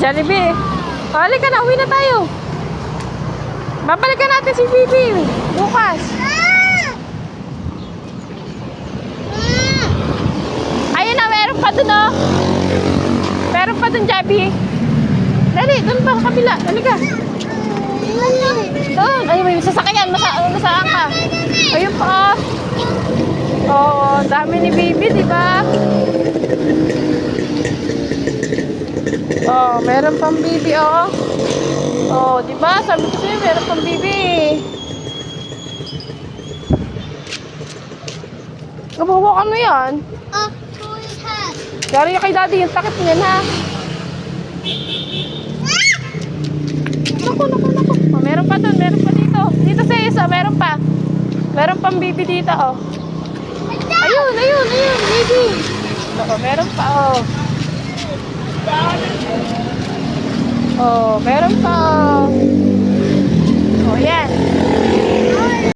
Jollibee. O, halika na, uwi na tayo. Babalikan natin si Bibi bukas. Ayun na, meron pa dun, oh. Meron pa dun, Jabi. Dali, dun pa sa kabila. Dali ka. Doon. Ay, may sasakyan. Masaan ka? Ayun pa. Oo, dami ni Bibi, di ba? Oh, meron pang Bibi, oh. Oh, di ba? Sabi ko sa'yo, meron pang Bibi. Nabawakan mo yan. Yari kay Daddy, yung takip niyan, ha? Naku. Oh, meron pa dun, meron pa dito. Dito sa isa, meron pa. Meron pang Bibi dito, oh. Ayun, Bibi. Naku, meron pa, oh. Oh, meron pa, oh.